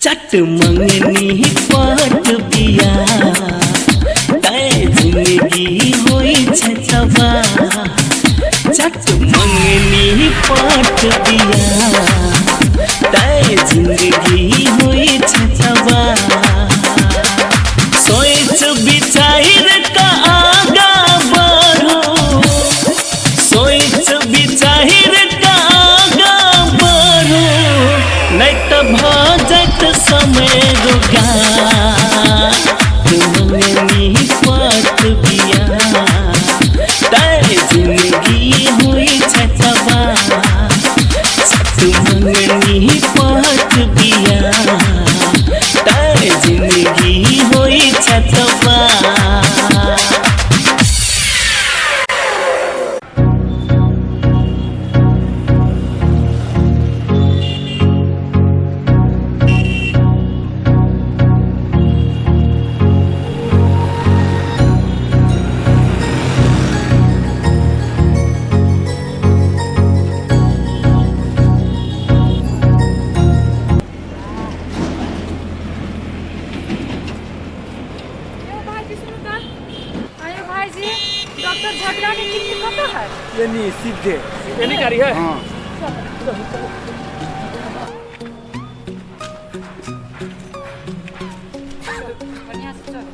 चट मंगनी पाट बिया तय जिंदगी होई छतवा चट मंगनी पाट बिया तय जिंदगी होई छतवा सोच विचार का आगा बढ़ो सोच विचार का आगा बढ़ो नहीं तो भजत समय रुका मंगनी पाट बिया तय जिंदगी हुई छतवा मंगनी पाट बिया तय जिंदगी हुई छतवा डॉक्टर झगड़ा के कितने पता है ये नहीं सीधे ये नहीं करी है हाँ बढ़िया से चल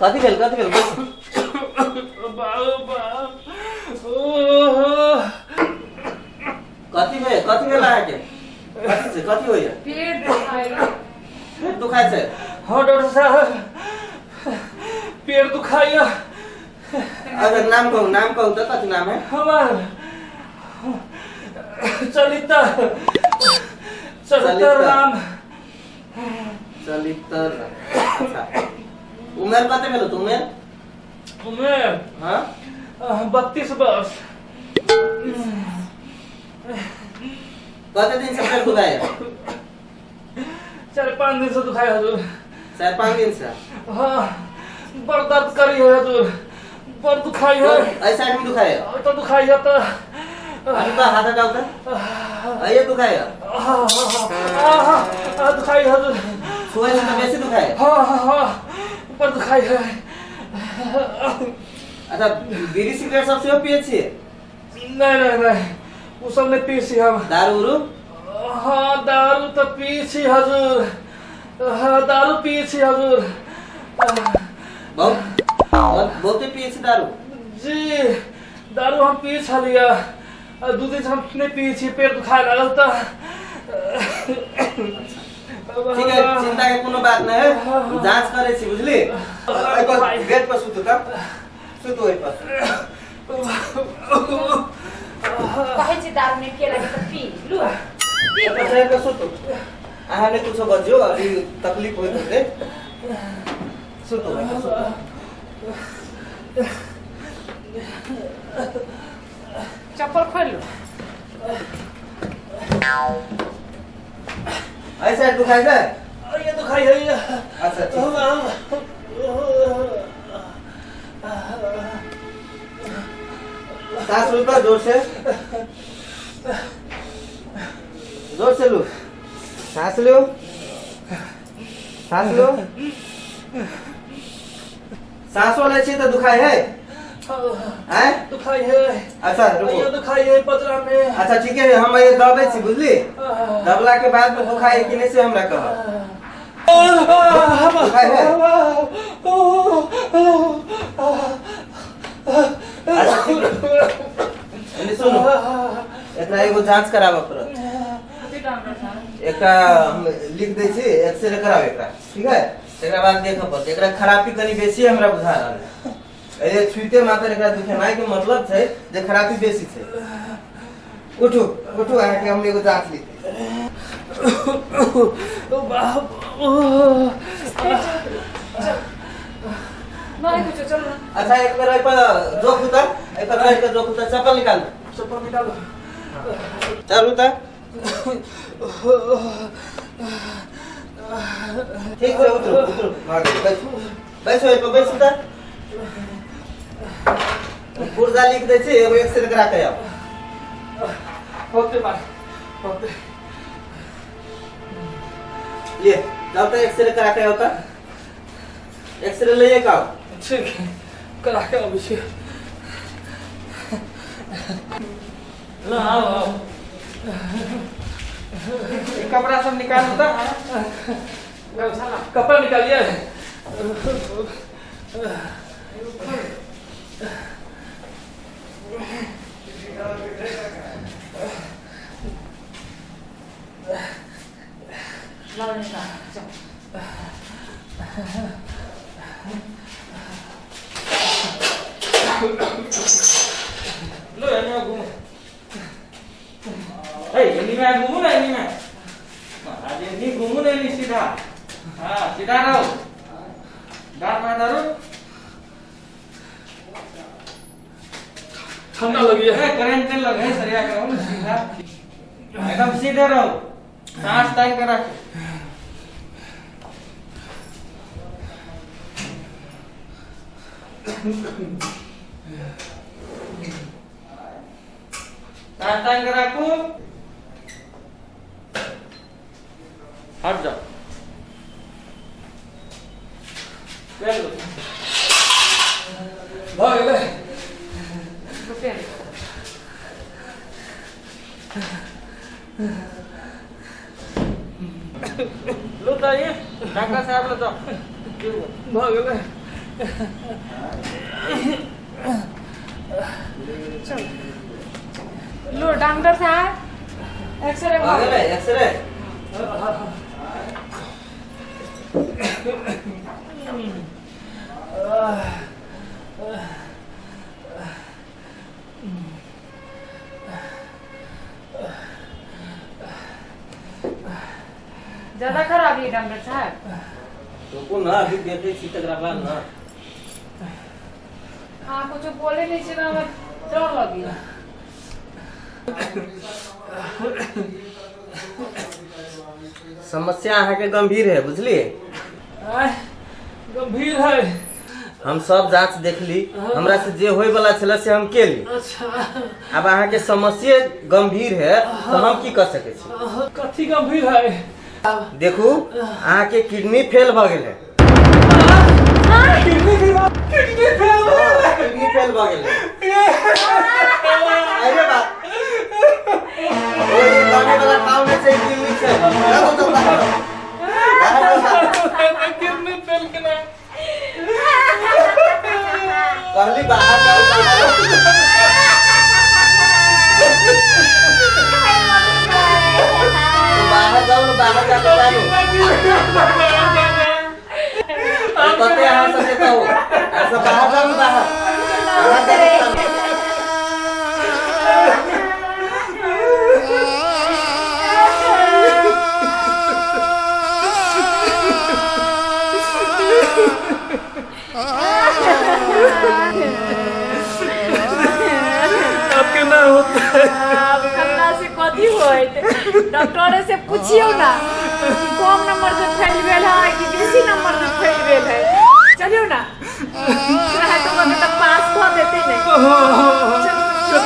कथी भेल बस कथी भेल अहाँके कथी होइए पेट दुखाइ छै हाँ डॉक्टर साहब पेट दुखाइए अगर नाम कहू तो कथी नाम है हमार चलिता राम चलितर अच्छा उम्र कते भेल तुम्हें उमेर हाँ 32 वर्ष कते दिन से पेट दुखाय 4-5 दिन से दुखाई हजूर 4-5 दिन से हाँ बड़ दर्द करी है हजूर बड़ दुखाई है ऐसा आदमी दुखाय तो दुखाई है तो अभी तो हाथ डालता ये दुखाय दुखाई है हजूर सुबह से तो बेसी दुखाय हाँ बड़ दुखाई है अच्छा बीड़ी सिगरेट सब सेहो पिए छिए नहीं वो सब नहीं पी छी हम दारू उरू हाँ दारू तो पी छी हजूर हाँ दारू पी छी हजूर बहुते पिए छी दारू जी दारू हम पी छलिया 2 दिन से हम नहीं पी छी पेट दुखाए लागल तो ठीक है चिंता के कोनो बात नहीं है जांच करे छी बुझली बेड पर सुतू तब सुतू ओइ पर कहे छी दारू नहीं पिए लगे तो पी लू अच्छा के सुतू आहा ने कुछ बजियो अभी तकलीफ होई दे सुतू चप्पल खोल लो ऐसा दुखाई है ये दुखाई है ये अच्छा ठीक सांस लो तो जोर से लो सांस लो सांस ले छी तो दुखाई है हैं दुखाई है अच्छा रुको ये दुखाई है पतरा में अच्छा ठीक है हम ये दबे छी बुझली दबला के बाद में दुखाई कि नहीं से हमरा कह दुखाई है अच्छा ठीक है सुनो एकरा एगो जांच कराबे पड़त एकटा हम लिख दै छी एक्सरे कराओ एकरा ठीक है एकरा बाद देखब पड़त एकरा खराबी कनी बेसी हमरा बुझा रहल है अरे छुइते मात्र एकरा दुखेनाइ के मतलब छै जे खराबी बेसी छै उठू आके हम एगो जांच लिख बाप नहीं कुछ चल ना अच्छा एक बार पर जोख उतर एक बार बैठ के जोख उतर चप्पल निकाल चल उतर ठीक से उतरो उतरो बैस बैस उधर पुर्जा लिख दे छी एगो एक्सरे करा के आओ होते बात होते ये जाओ तो एक्सरे करा के आओ तो एक्सरे ले के आओ ठीक है करा के अभी से ला आओ ये कपड़ा सब निकाल दो कपड़ा निकालिए लो यानी घूम एनी में घूमू ना एनी में आज एनी घूमू ना एनी सीधा हाँ सीधा रहो दांत ना धरो ठंडा लगी है करंट लगे सरिया करो ना सीधा एकदम सीधे रहो सांस टाइम करा सांस टाइम करा को हट जाओ बैठ लो भाग ले लो जाइए डॉक्टर साहब लो जाओ भाग ले लो डॉक्टर साहब एक्सरे आ गए एक्सरे ज्यादा खराब है डॉक्टर साहब रुको ना अभी देखे छी तकरा बाद ना हाँ कुछ बोले नहीं छी ना डर लगी समस्या अहाँ के गंभीर है बुझलिए गंभीर है हम सब जांच देख ली हमरा से जे होय वाला छले से हम केली अच्छा अब अहाँ के समस्या गंभीर है तो हम की कर सके छी कथी गंभीर है देखू अहाँ के किडनी फेल भ गेल है किडनी फेल किडनी फेल भ गेल है अरे बात ओए गाने वाला काम में से किडनी फेल चलो तो बाहर किडनी फेल के ना कहली बाहर जाओ बाहर जाओ बाहर जाके जानो कहते यहाँ से कहो ऐसा बाहर जाओ बाहर जाके आपके ना होता है खतरा से कथी होइत डॉक्टर से पूछियो ना कम नंबर से फेल भेल है कि बेसी नंबर से फेल भेल है चलियो ना चाहे तो मगर तो पास कर देते नहीं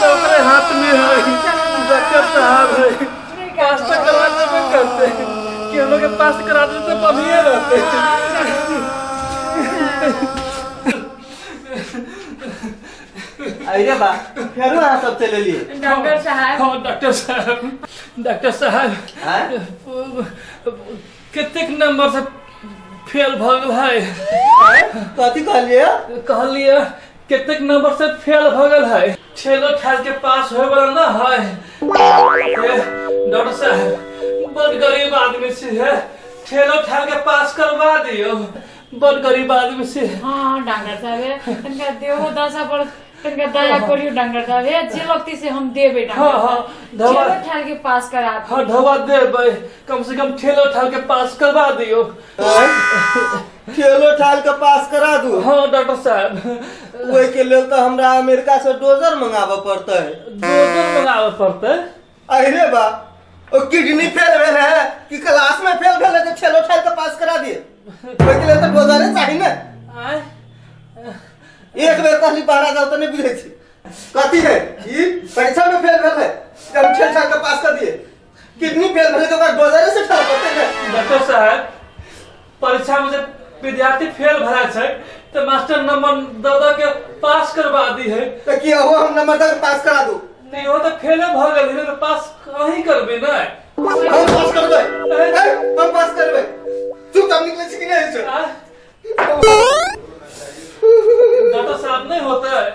तो अपने हाथ में है डॉक्टर साहब है पास तक करवा देते करते कि हम लोग के पास करा देते तो बढ़िया रहते अरे बा फिर वहाँ सब चले लिए डॉक्टर साहब हाँ डॉक्टर साहब हैं? कितने नंबर से फेल भ गेल है कथी कहलिए कहलिए कितने नंबर से फेल भ गेल है ठेलो ठाल के पास होए वाला ना है डॉक्टर साहब बड़ गरीब आदमी से है ठेलो ठाल के पास करवा दियो बड़ गरीब आदमी से हाँ डॉक्टर साहब तनका देहो दशा पर तनका दया करियो डॉक्टर साहब ये जे लगती से हम देबे हाँ डॉक्टर हाँ चलो दवा ठाल के पास करा हाँ दवा देबै कम से कम ठेलो ठाल के पास करवा दियो ठेलो ठाल के पास करा दू हाँ डॉक्टर साहब ओहि के लेल तो हमरा अमेरिका से डोजर मंगाबे पड़ते दो मंगाबे पड़ते अरे बा और किडनी फेल भेल है कि क्लास में फेल भेल है तो ठेलो ठाल के पास करा दिए ओइ के लिए तो गोजारे चाहिए ना आय एक बेर कहली बाहर जाओ तो नहीं बुझे छी कथी है ई परीक्षा में फेल भेल है हम ठेल ठाल के पास कर दिए किडनी फेल भेल तो बाद गोजारे से ठाल करते हैं डॉक्टर साहब परीक्षा में जब विद्यार्थी फेल भरा छै तो मास्टर नंबर दे के पास करवा दी है तो कि हो हम नंबर तक पास करा दू नहीं हो तो फेल भ गेल है तो पास कहीं करबे ना हम पास करबै हम पास करबै चुपचाप निकले छी कि नहीं छै डॉक्टर साहब नहीं होता है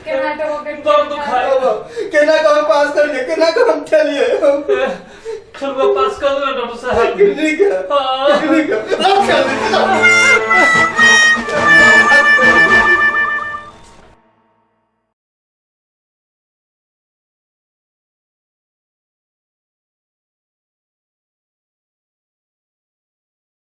केना तो के दर्द दुखाए केना को हम पास करिए केना को हम ठेलिए चलो पास कर दो ना डॉक्टर साहब किडनी का हाँ। किडनी का